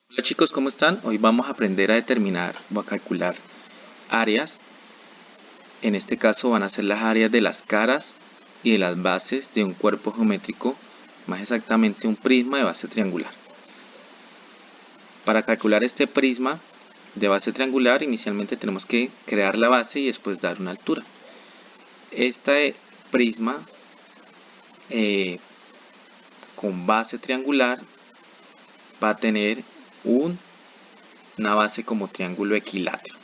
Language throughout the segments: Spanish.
Hola chicos, ¿cómo están? Hoy vamos a aprender a determinar o a calcular áreas. En este caso van a ser las áreas de las caras y de las bases de un cuerpo geométrico, más exactamente un prisma de base triangular. Para calcular este prisma de base triangular, inicialmente tenemos que crear la base y después dar una altura. Este prisma con base triangular va a tener una base como triángulo equilátero.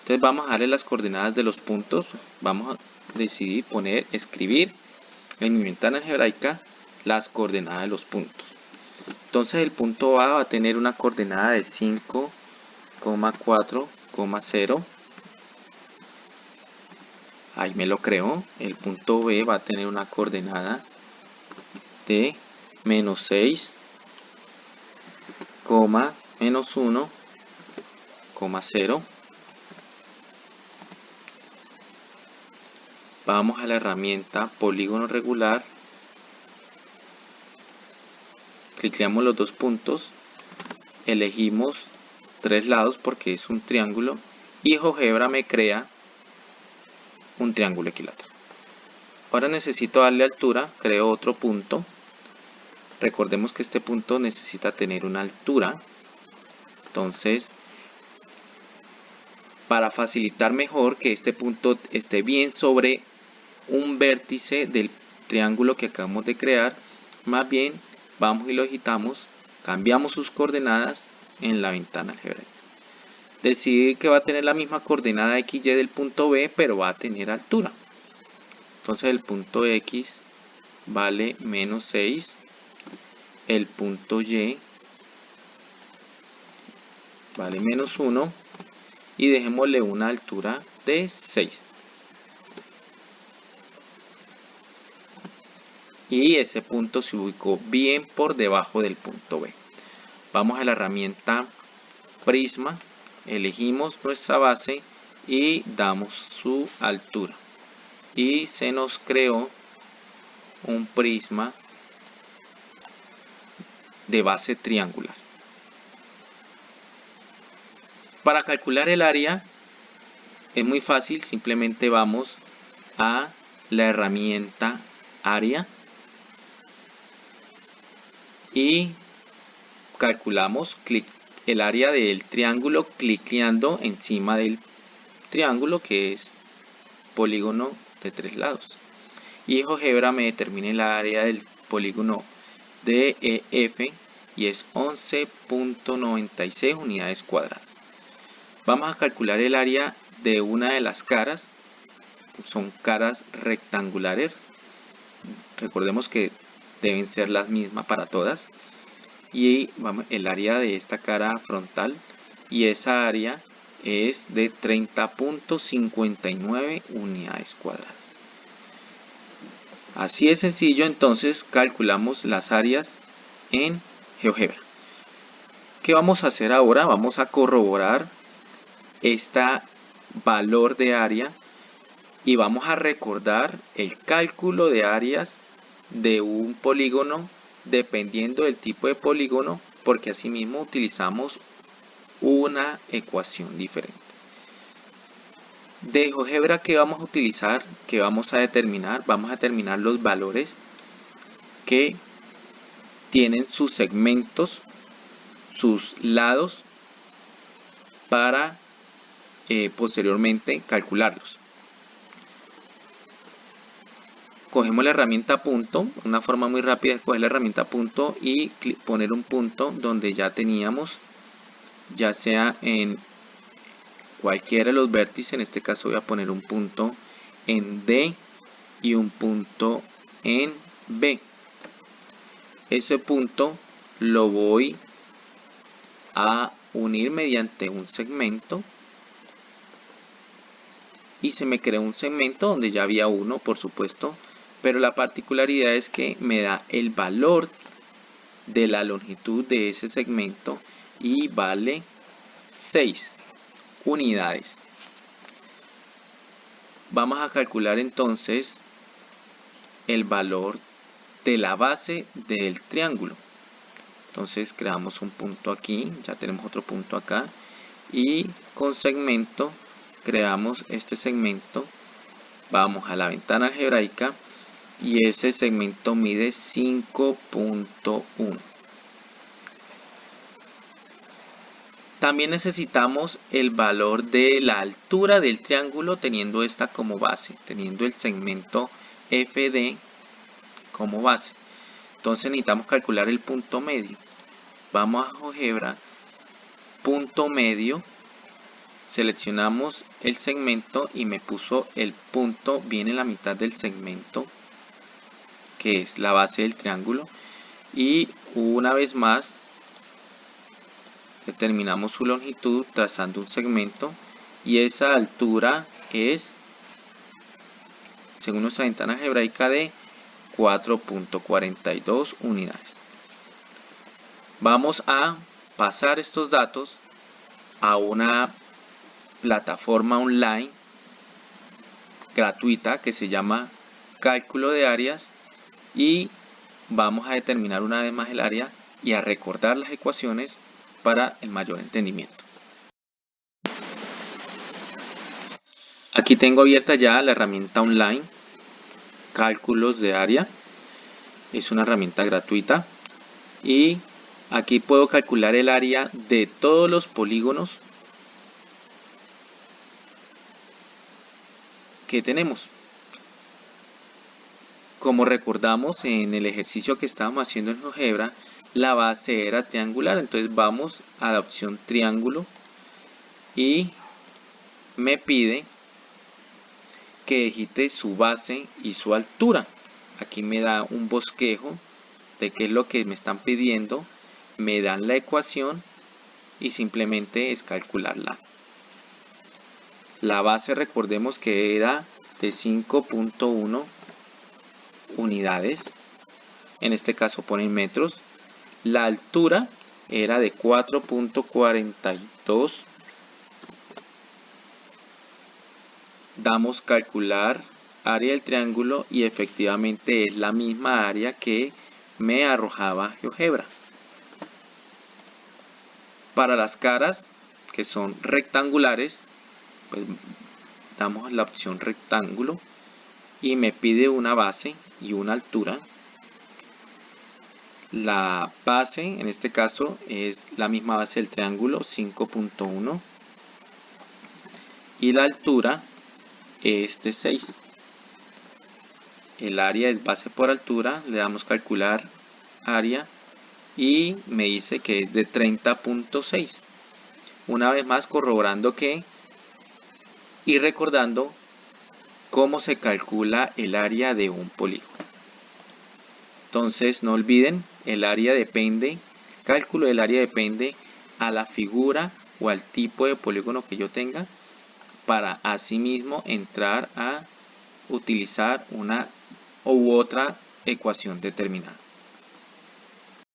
Entonces vamos a darle las coordenadas de los puntos. Vamos a decidir escribir en mi ventana algebraica las coordenadas de los puntos. Entonces el punto A va a tener una coordenada de 5,4,0. Ahí me lo creo. El punto B va a tener una coordenada de menos 6, menos 1,0. Vamos a la herramienta polígono regular, cliqueamos los dos puntos, elegimos 3 lados porque es un triángulo y GeoGebra me crea un triángulo equilátero. Ahora necesito darle altura, creo otro punto. Recordemos que este punto necesita tener una altura. Entonces, para facilitar mejor que este punto esté bien sobre un vértice del triángulo que acabamos de crear, más bien vamos y lo agitamos, cambiamos sus coordenadas en la ventana algebraica. Decidí que va a tener la misma coordenada XY del punto B, pero va a tener altura. Entonces el punto X vale menos 6, el punto Y vale menos 1 y dejémosle una altura de 6. Y ese punto se ubicó bien por debajo del punto B. Vamos a la herramienta prisma, elegimos nuestra base y damos su altura. Y se nos creó un prisma de base triangular. Para calcular el área es muy fácil, simplemente vamos a la herramienta área y calculamos el área del triángulo cliqueando encima del triángulo, que es polígono de 3 lados. Y GeoGebra me determina el área del polígono DEF y es 11,96 unidades cuadradas. Vamos a calcular el área de una de las caras. Son caras rectangulares. Recordemos que deben ser las mismas para todas. Y el área de esta cara frontal, y esa área es de 30,59 unidades cuadradas. Así es sencillo. Entonces calculamos las áreas en GeoGebra. ¿Qué vamos a hacer ahora? Vamos a corroborar este valor de área y vamos a recordar el cálculo de áreas de un polígono dependiendo del tipo de polígono, porque asimismo utilizamos una ecuación diferente. De GeoGebra, ¿qué vamos a utilizar? ¿Qué vamos a determinar? Vamos a determinar los valores que tienen sus segmentos, sus lados, para posteriormente calcularlos. Cogemos la herramienta punto, una forma muy rápida es coger la herramienta punto y poner un punto donde ya teníamos, ya sea en cualquiera de los vértices. En este caso voy a poner un punto en D y un punto en B. Ese punto lo voy a unir mediante un segmento y se me crea un segmento donde ya había uno, por supuesto, pero la particularidad es que me da el valor de la longitud de ese segmento y vale 6 unidades. Vamos a calcular entonces el valor de la base del triángulo. Entonces creamos un punto aquí, ya tenemos otro punto acá, y con segmento creamos este segmento. Vamos a la ventana algebraica y ese segmento mide 5.1. También necesitamos el valor de la altura del triángulo teniendo esta como base, teniendo el segmento FD como base. Entonces necesitamos calcular el punto medio. Vamos a GeoGebra, punto medio, seleccionamos el segmento y me puso el punto bien en la mitad del segmento, que es la base del triángulo. Y una vez más determinamos su longitud trazando un segmento y esa altura es, según nuestra ventana algebraica, de 4.42 unidades. Vamos a pasar estos datos a una plataforma online gratuita que se llama Cálculo de Áreas y vamos a determinar una vez más el área y a recordar las ecuaciones para el mayor entendimiento. Aquí tengo abierta ya la herramienta online Cálculos de Área. Es una herramienta gratuita y aquí puedo calcular el área de todos los polígonos que tenemos. Como recordamos en el ejercicio que estábamos haciendo en GeoGebra, la base era triangular, entonces vamos a la opción triángulo y me pide que digite su base y su altura. Aquí me da un bosquejo de qué es lo que me están pidiendo, me dan la ecuación y simplemente es calcularla. La base, recordemos que era de 5.1 unidades, en este caso ponen metros. La altura era de 4.42. Damos calcular área del triángulo y efectivamente es la misma área que me arrojaba GeoGebra. Para las caras que son rectangulares, pues damos la opción rectángulo y me pide una base y una altura. La base en este caso es la misma base del triángulo, 5.1, y la altura es de 6. El área es base por altura, le damos calcular área y me dice que es de 30.6. Una vez más corroborando que y recordando cómo se calcula el área de un polígono. Entonces no olviden, el área depende, el cálculo del área depende a la figura o al tipo de polígono que yo tenga para asimismo entrar a utilizar una u otra ecuación determinada.